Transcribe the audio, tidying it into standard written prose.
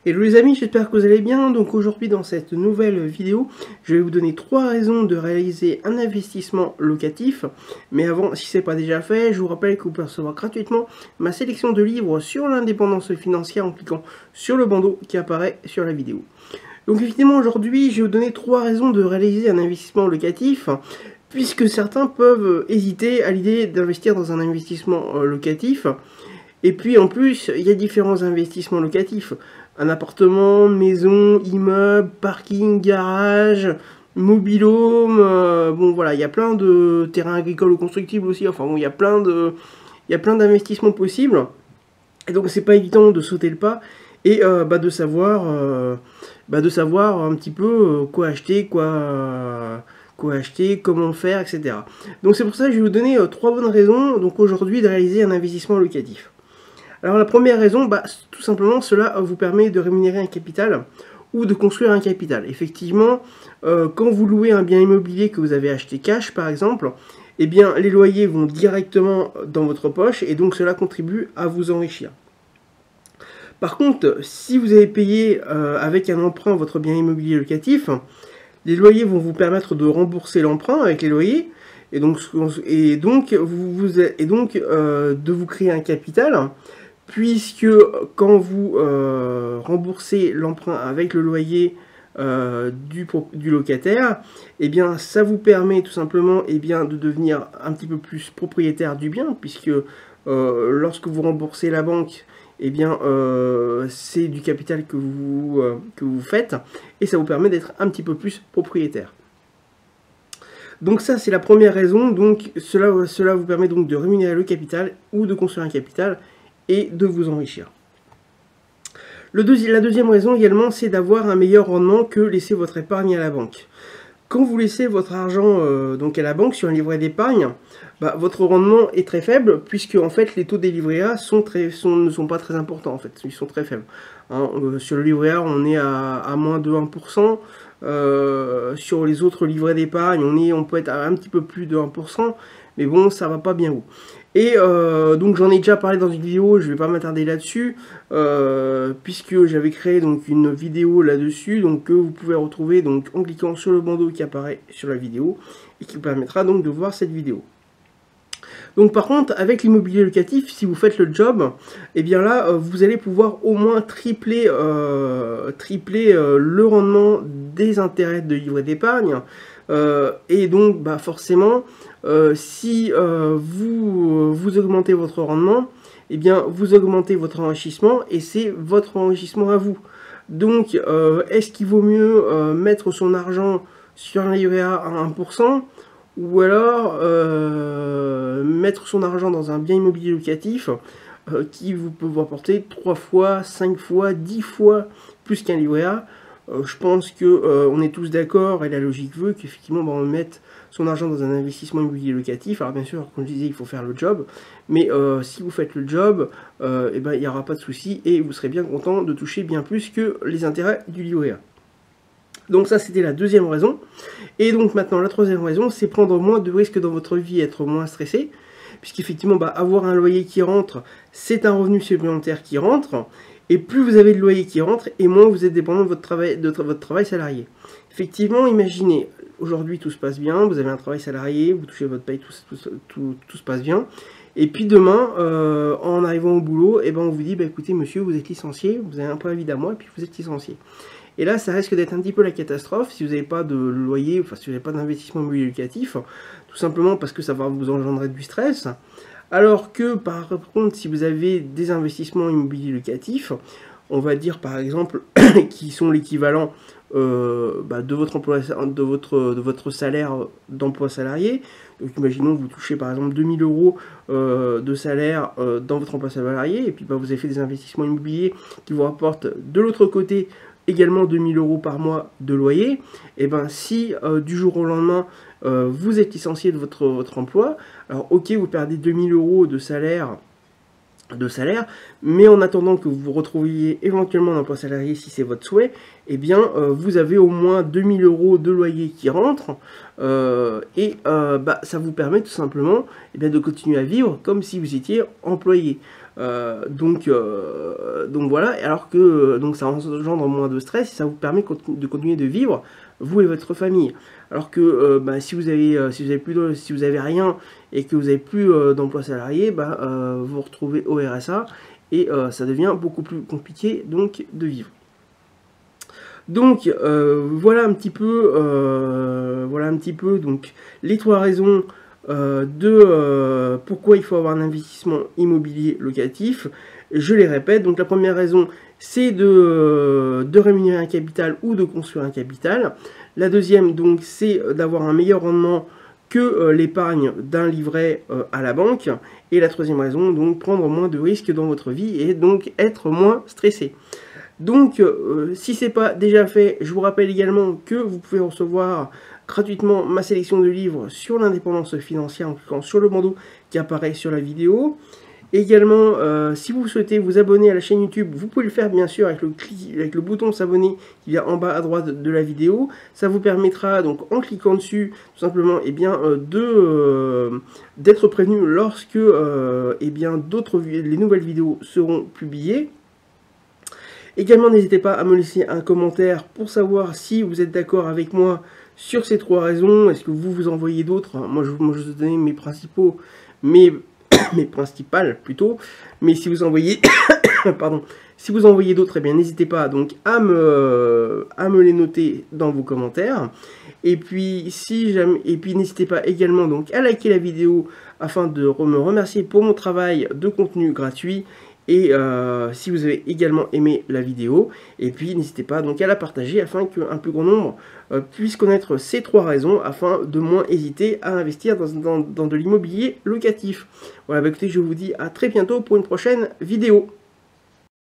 Hello les amis, j'espère que vous allez bien. Donc aujourd'hui dans cette nouvelle vidéo, je vais vous donner 3 raisons de réaliser un investissement locatif. Mais avant, si ce n'est pas déjà fait, je vous rappelle que vous pouvez recevoir gratuitement ma sélection de livres sur l'indépendance financière en cliquant sur le bandeau qui apparaît sur la vidéo. Donc effectivement aujourd'hui, je vais vous donner 3 raisons de réaliser un investissement locatif, puisque certains peuvent hésiter à l'idée d'investir dans un investissement locatif. Et puis en plus, il y a différents investissements locatifs. Un appartement, maison, immeuble, parking, garage, mobil-home, bon voilà, il y a plein de terrains agricoles ou constructibles aussi, enfin bon, il y a plein d'investissements possibles. Et donc c'est pas évident de sauter le pas et de savoir un petit peu quoi acheter, comment faire, etc. Donc c'est pour ça que je vais vous donner 3 bonnes raisons donc aujourd'hui de réaliser un investissement locatif. Alors la première raison, tout simplement, cela vous permet de rémunérer un capital ou de construire un capital. Effectivement, quand vous louez un bien immobilier que vous avez acheté cash, par exemple, eh bien, les loyers vont directement dans votre poche et donc cela contribue à vous enrichir. Par contre, si vous avez payé avec un emprunt votre bien immobilier locatif, les loyers vont vous permettre de rembourser l'emprunt avec les loyers et donc de vous créer un capital. Puisque quand vous remboursez l'emprunt avec le loyer du locataire, eh bien ça vous permet tout simplement de devenir un petit peu plus propriétaire du bien, puisque lorsque vous remboursez la banque, eh bien c'est du capital que vous faites, et ça vous permet d'être un petit peu plus propriétaire. Donc ça c'est la première raison, donc cela vous permet donc de rémunérer le capital ou de construire un capital, et de vous enrichir. La deuxième raison également, c'est d'avoir un meilleur rendement que laisser votre épargne à la banque. Quand vous laissez votre argent donc à la banque sur un livret d'épargne, votre rendement est très faible, puisque en fait les taux des livrets A ne sont pas très importants, en fait, ils sont très faibles. Sur le livret A, on est à moins de 1%. Sur les autres livrets d'épargne, on peut être à un petit peu plus de 1%, mais bon, ça va pas bien haut. Et donc j'en ai déjà parlé dans une vidéo, je ne vais pas m'attarder là-dessus, puisque j'avais créé donc une vidéo là-dessus, donc que vous pouvez retrouver donc en cliquant sur le bandeau qui apparaît sur la vidéo, et qui vous permettra donc de voir cette vidéo. Donc par contre, avec l'immobilier locatif, si vous faites le job, et bien là, vous allez pouvoir au moins tripler le rendement des intérêts de livret d'épargne. Et donc forcément, si vous augmentez votre rendement, et bien vous augmentez votre enrichissement, et c'est votre enrichissement à vous. Donc est-ce qu'il vaut mieux mettre son argent sur un livret A à 1%, ou alors mettre son argent dans un bien immobilier locatif qui vous peut vous apporter 3 fois, 5 fois, 10 fois plus qu'un livret A? Je pense que on est tous d'accord, et la logique veut qu'effectivement on mette son argent dans un investissement immobilier locatif. Alors bien sûr, comme je disais, il faut faire le job, mais si vous faites le job, il n'y aura pas de souci et vous serez bien content de toucher bien plus que les intérêts du livret A. Donc ça, c'était la deuxième raison. Et donc maintenant, la troisième raison, c'est prendre moins de risques dans votre vie, être moins stressé, puisqu'effectivement, avoir un loyer qui rentre, c'est un revenu supplémentaire qui rentre. Et plus vous avez de loyer qui rentre, et moins vous êtes dépendant de votre travail salarié. Effectivement, imaginez, aujourd'hui tout se passe bien, vous avez un travail salarié, vous touchez votre paye, tout se passe bien. Et puis demain, en arrivant au boulot, on vous dit, écoutez monsieur, vous êtes licencié, vous avez un préavis d'un mois, et puis vous êtes licencié. Et là, ça risque d'être un petit peu la catastrophe si vous n'avez pas de loyer, enfin si vous n'avez pas d'investissement immobilier locatif, tout simplement parce que ça va vous engendrer du stress. Alors que par contre, si vous avez des investissements immobiliers locatifs, on va dire par exemple qui sont l'équivalent de votre salaire d'emploi salarié. Donc imaginons que vous touchez par exemple 2000 € de salaire dans votre emploi salarié, et puis vous avez fait des investissements immobiliers qui vous rapportent de l'autre côté également 2000 € par mois de loyer. Et si du jour au lendemain vous êtes licencié de votre emploi, alors ok, vous perdez 2000 € de salaire, mais en attendant que vous vous retrouviez éventuellement un emploi salarié si c'est votre souhait, vous avez au moins 2000 € de loyer qui rentrent, ça vous permet tout simplement de continuer à vivre comme si vous étiez employé. Donc voilà, alors que donc ça engendre moins de stress et ça vous permet de continuer de vivre, vous et votre famille. Alors que bah, si vous avez rien et que vous n'avez plus d'emploi salarié, bah, vous vous retrouvez au RSA et ça devient beaucoup plus compliqué donc de vivre. Donc voilà un petit peu donc les 3 raisons de pourquoi il faut avoir un investissement immobilier locatif. Je les répète, donc la première raison, c'est de rémunérer un capital ou de construire un capital. La deuxième, donc, c'est d'avoir un meilleur rendement que l'épargne d'un livret à la banque. Et la troisième raison, donc, prendre moins de risques dans votre vie et donc être moins stressé. Donc, si ce n'est pas déjà fait, je vous rappelle également que vous pouvez recevoir gratuitement ma sélection de livres sur l'indépendance financière en cliquant sur le bandeau qui apparaît sur la vidéo. Également, si vous souhaitez vous abonner à la chaîne YouTube, vous pouvez le faire bien sûr avec le bouton s'abonner qui est en bas à droite de la vidéo. Ça vous permettra donc en cliquant dessus tout simplement d'être prévenu lorsque les nouvelles vidéos seront publiées. Également, n'hésitez pas à me laisser un commentaire pour savoir si vous êtes d'accord avec moi sur ces 3 raisons. Est-ce que vous en voyez d'autres? Moi, je vous donne mes principaux, mes principales plutôt. Mais si vous en voyez, pardon, si vous en voyez d'autres, eh bien, n'hésitez pas donc à me les noter dans vos commentaires. Et puis, n'hésitez pas également donc à liker la vidéo afin de me remercier pour mon travail de contenu gratuit. Et si vous avez également aimé la vidéo, et puis n'hésitez pas donc à la partager afin qu'un plus grand nombre puisse connaître ces 3 raisons afin de moins hésiter à investir dans de l'immobilier locatif. Voilà, bah écoutez, je vous dis à très bientôt pour une prochaine vidéo.